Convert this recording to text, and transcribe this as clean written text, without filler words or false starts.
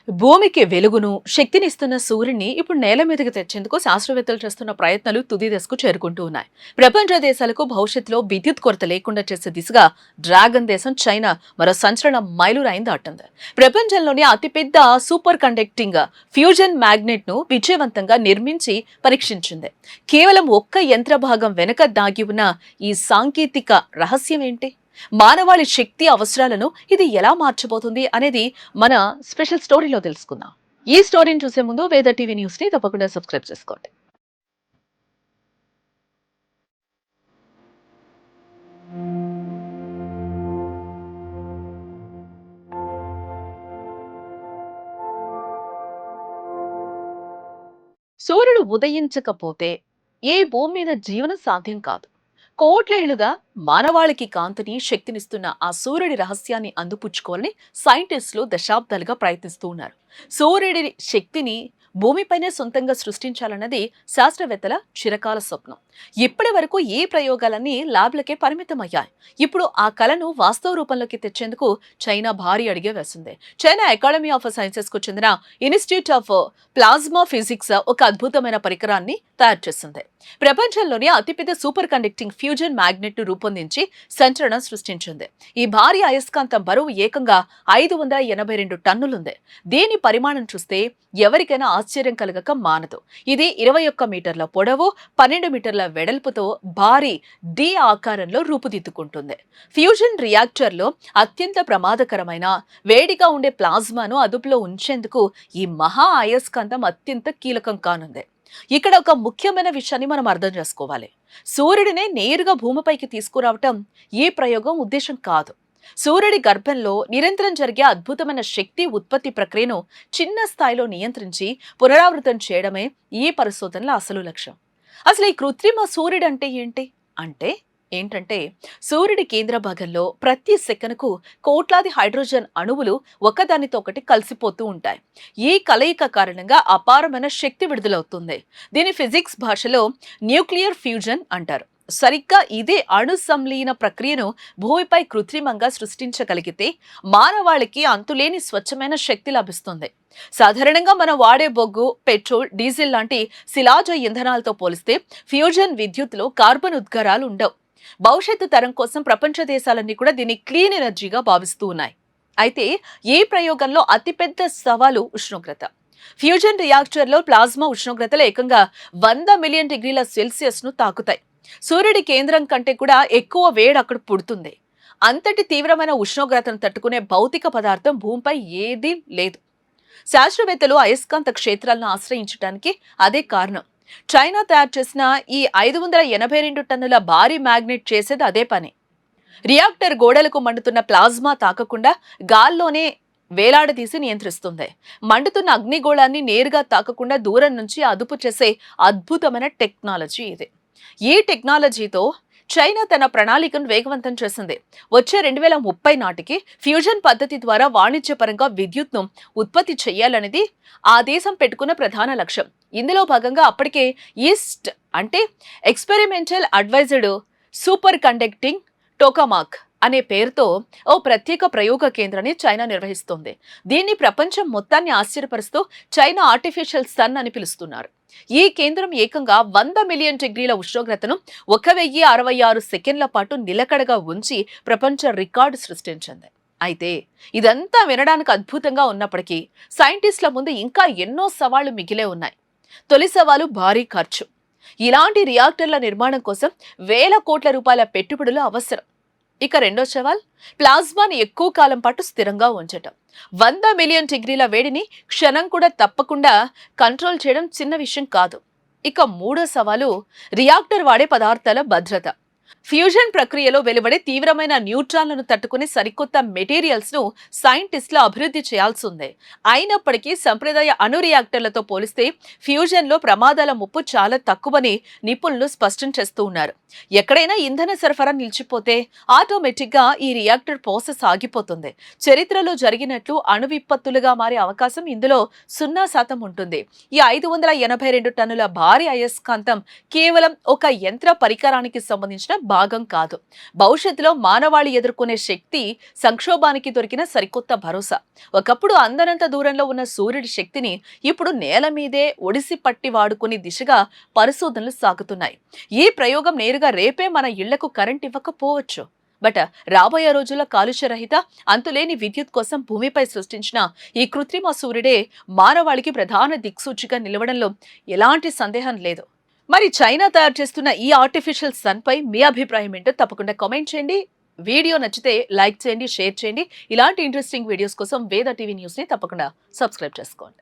భూమికి వెలుగును, శక్తినిస్తున్న సూర్యుడిని ఇప్పుడు నేల మీదకి తెచ్చేందుకు శాస్త్రవేత్తలు చేస్తున్న ప్రయత్నాలు తుది దశకు చేరుకుంటూ ఉన్నాయి. ప్రపంచ దేశాలకు భవిష్యత్తులో విద్యుత్ కొరత లేకుండా చేసే దిశగా డ్రాగన్ దేశం చైనా మరో సంచలన మైలురాయిని దాటింది. ప్రపంచంలోని అతిపెద్ద సూపర్ కండక్టింగ్ ఫ్యూజన్ మ్యాగ్నెట్ ను విజయవంతంగా నిర్మించి పరీక్షించింది. కేవలం ఒక్క యంత్ర భాగం వెనుక దాగి ఉన్న ఈ సాంకేతిక రహస్యం ఏంటి? మానవాళి శక్తి అవసరాలను ఇది ఎలా మార్చబోతుంది అనేది మన స్పెషల్ స్టోరీలో తెలుసుకుందాం. ఈ స్టోరీని చూసే ముందు వేద టీవీ న్యూస్ ని తప్పకుండా సబ్స్క్రైబ్ చేసుకోండి. సూర్యుడు ఉదయించకపోతే ఏ భూమి మీద జీవనం సాధ్యం కాదు. కోట్లేళ్లుగా మానవాళికి కాంతిని, శక్తినిస్తున్న ఆ సూర్యుడి రహస్యాన్ని అందిపుచ్చుకోవాలని సైంటిస్టులు దశాబ్దాలుగా ప్రయత్నిస్తూ ఉన్నారు. సూర్యుడి శక్తిని భూమిపైనే సొంతంగా సృష్టించాలన్నది శాస్త్రవేత్తల చిరకాల స్వప్నం. ఇప్పటి వరకు ఈ ప్రయోగాలన్నీ ల్యాబ్లకే పరిమితమయ్యాయి. ఇప్పుడు ఆ కళను వాస్తవ రూపంలోకి తెచ్చేందుకు చైనా భారీ అడిగే వేసింది. చైనా అకాడమీ ఆఫ్ సైన్సెస్ కు చెందిన ఇన్స్టిట్యూట్ ఆఫ్ ప్లాస్మా ఫిజిక్స్ ఒక అద్భుతమైన పరికరాన్ని తయారు చేసింది. ప్రపంచంలోని అతిపెద్ద సూపర్ కండక్టింగ్ ఫ్యూజన్ మ్యాగ్నెట్ ను రూపొందించి సంచలనం సృష్టించింది. ఈ భారీ అయస్కాంతం బరువు ఏకంగా 582 టన్నులుంది. దీని పరిమాణం చూస్తే ఎవరికైనా ఆశ్చర్యం కలగక మానదు. ఇది 21 మీటర్ల పొడవు, 12 మీటర్ల వెడల్పుతో భారీ డి ఆకారంలో రూపుదిద్దుకుంటుంది. ఫ్యూజన్ రియాక్టర్లో అత్యంత ప్రమాదకరమైన వేడిగా ఉండే ప్లాస్మాను అదుపులో ఉంచేందుకు ఈ మహా అయస్కాంతం అత్యంత కీలకం కానుంది. ఇక్కడ ఒక ముఖ్యమైన విషయాన్ని మనం అర్థం చేసుకోవాలి. సూర్యుడినే నేరుగా భూమిపైకి తీసుకురావటం ఈ ప్రయోగం ఉద్దేశం కాదు. సూర్యుడి గర్భంలో నిరంతరం జరిగే అద్భుతమైన శక్తి ఉత్పత్తి ప్రక్రియను చిన్న స్థాయిలో నియంత్రించి పునరావృతం చేయడమే ఈ పరిశోధనల అసలు లక్ష్యం. అసలు ఈ కృత్రిమ సూర్యుడు ఏంటంటే సూర్యుడి కేంద్ర భాగంలో ప్రతి సెకనుకు కోట్లాది హైడ్రోజన్ అణువులు ఒకదానితో ఒకటి కలిసిపోతూ ఉంటాయి. ఈ కలయిక కారణంగా అపారమైన శక్తి విడుదలవుతుంది. దీని ఫిజిక్స్ భాషలో న్యూక్లియర్ ఫ్యూజన్ అంటారు. సరిగ్గా ఇదే అణు సంలీన ప్రక్రియను భూమిపై కృత్రిమంగా సృష్టించగలిగితే మానవాళికి అంతులేని స్వచ్ఛమైన శక్తి లభిస్తుంది. సాధారణంగా మనం వాడే బొగ్గు, పెట్రోల్, డీజిల్ లాంటి శిలాజ ఇంధనాలతో పోలిస్తే ఫ్యూజన్ విద్యుత్తులో కార్బన్ ఉద్గారాలు ఉండవు. భవిష్యత్తు తరం కోసం ప్రపంచ దేశాలన్నీ కూడా దీన్ని క్లీన్ ఎనర్జీగా భావిస్తూ ఉన్నాయి. అయితే ఈ ప్రయోగంలో అతిపెద్ద సవాలు ఉష్ణోగ్రత. ఫ్యూజన్ రియాక్టర్లో ప్లాస్మా ఉష్ణోగ్రతలు ఏకంగా 100 మిలియన్ డిగ్రీల సెల్సియస్ ను తాకుతాయి. సూర్యుడి కేంద్రం కంటే కూడా ఎక్కువ వేడి అక్కడ పుడుతుంది. అంతటి తీవ్రమైన ఉష్ణోగ్రతను తట్టుకునే భౌతిక పదార్థం భూమిపై ఏదీ లేదు. శాస్త్రవేత్తలు అయస్కాంత క్షేత్రాలను ఆశ్రయించడానికి అదే కారణం. చైనా తయారు చేసిన ఈ 582 టన్నుల భారీ మ్యాగ్నెట్ చేసేది అదే పని. రియాక్టర్ గోడలకు మండుతున్న ప్లాస్మా తాకకుండా గాల్లోనే వేలాడదీసి నియంత్రిస్తుంది. మండుతున్న అగ్నిగోళాన్ని నేరుగా తాకకుండా దూరం నుంచి అదుపు చేసే అద్భుతమైన టెక్నాలజీ ఇది. ఈ టెక్నాలజీతో చైనా తన ప్రణాళికను వేగవంతం చేసింది. వచ్చే 2030 నాటికి ఫ్యూజన్ పద్ధతి ద్వారా వాణిజ్యపరంగా విద్యుత్ను ఉత్పత్తి చేయాలనేది ఆ దేశం పెట్టుకున్న ప్రధాన లక్ష్యం. ఇందులో భాగంగా అప్పటికే ఈస్ట్ అంటే ఎక్స్పెరిమెంటల్ అడ్వైజ్డ్ సూపర్ కండక్టింగ్ టోకామాక్ అనే పేరుతో ఓ ప్రత్యేక ప్రయోగ కేంద్రాన్ని చైనా నిర్వహిస్తోంది. దీన్ని ప్రపంచం మొత్తాన్ని ఆశ్చర్యపరుస్తూ చైనా ఆర్టిఫిషియల్ సన్ అని పిలుస్తున్నారు. ఈ కేంద్రం ఏకంగా 100 మిలియన్ డిగ్రీల ఉష్ణోగ్రతను 1066 సెకండ్ల పాటు నిలకడగా ఉంచి ప్రపంచ రికార్డు సృష్టించింది. అయితే ఇదంతా వినడానికి అద్భుతంగా ఉన్నప్పటికీ సైంటిస్టుల ముందు ఇంకా ఎన్నో సవాళ్లు మిగిలే ఉన్నాయి. తొలి సవాలు భారీ ఖర్చు. ఇలాంటి రియాక్టర్ల నిర్మాణం కోసం వేల కోట్ల రూపాయల పెట్టుబడులు అవసరం. ఇక రెండో సవాల్ ప్లాస్మాని ఎక్కువ కాలం పాటు స్థిరంగా ఉంచటం. 100 మిలియన్ డిగ్రీల వేడిని క్షణం కూడా తప్పకుండా కంట్రోల్ చేయడం చిన్న విషయం కాదు. ఇక మూడో సవాలు రియాక్టర్ వాడే పదార్థాల భద్రత. ఫ్యూజన్ ప్రక్రియలో వెలువడే తీవ్రమైన న్యూట్రాన్లను తట్టుకునే సరికొత్త మెటీరియల్స్ ను సైంటిస్టులు అభివృద్ధి చేయాల్సి ఉంది. అయినప్పటికీ సంప్రదాయ అణు రియాక్టర్లతో పోలిస్తే ఫ్యూజన్ లో ప్రమాదాల ముప్పు చాలా తక్కువని నిపుణులు స్పష్టం చేస్తూ ఉన్నారు. ఎక్కడైనా ఇంధన సరఫరా నిలిచిపోతే ఆటోమేటిక్ గా ఈ రియాక్టర్ ప్రాసెస్ ఆగిపోతుంది. చరిత్రలో జరిగినట్లు అణు విపత్తులుగా మారే అవకాశం ఇందులో 0% ఉంటుంది. ఈ 582 టన్నుల భారీ అయస్కాంతం కేవలం ఒక యంత్ర పరికరానికి సంబంధించిన భాగం కాదు. భవిష్యత్తులో మానవాళి ఎదుర్కొనే శక్తి సంక్షోభానికి దొరికిన సరికొత్త భరోసా. ఒకప్పుడు అందనంత దూరంలో ఉన్న సూర్యుడి శక్తిని ఇప్పుడు నేల మీదే ఒడిసి పట్టి వాడుకునే దిశగా పరిశోధనలు సాగుతున్నాయి. ఈ ప్రయోగం నేరుగా రేపే మన ఇళ్లకు కరెంట్ ఇవ్వకపోవచ్చు. బట్ రాబోయే రోజుల్లో కాలుష్యరహిత అంతులేని విద్యుత్ కోసం భూమిపై సృష్టించిన ఈ కృత్రిమ సూర్యుడే మానవాళికి ప్రధాన దిక్సూచిగా నిలవడంలో ఎలాంటి సందేహం లేదు. మరి చైనా తయారు చేస్తున్న ఈ ఆర్టిఫిషియల్ సన్ పై మీ అభిప్రాయం ఏంటో తప్పకుండా కామెంట్ చేయండి. వీడియో నచ్చితే లైక్ చేయండి, షేర్ చేయండి. ఇలాంటి ఇంట్రెస్టింగ్ వీడియోస్ కోసం వేద టీవీ న్యూస్ ని తప్పకుండా సబ్స్క్రైబ్ చేసుకోండి.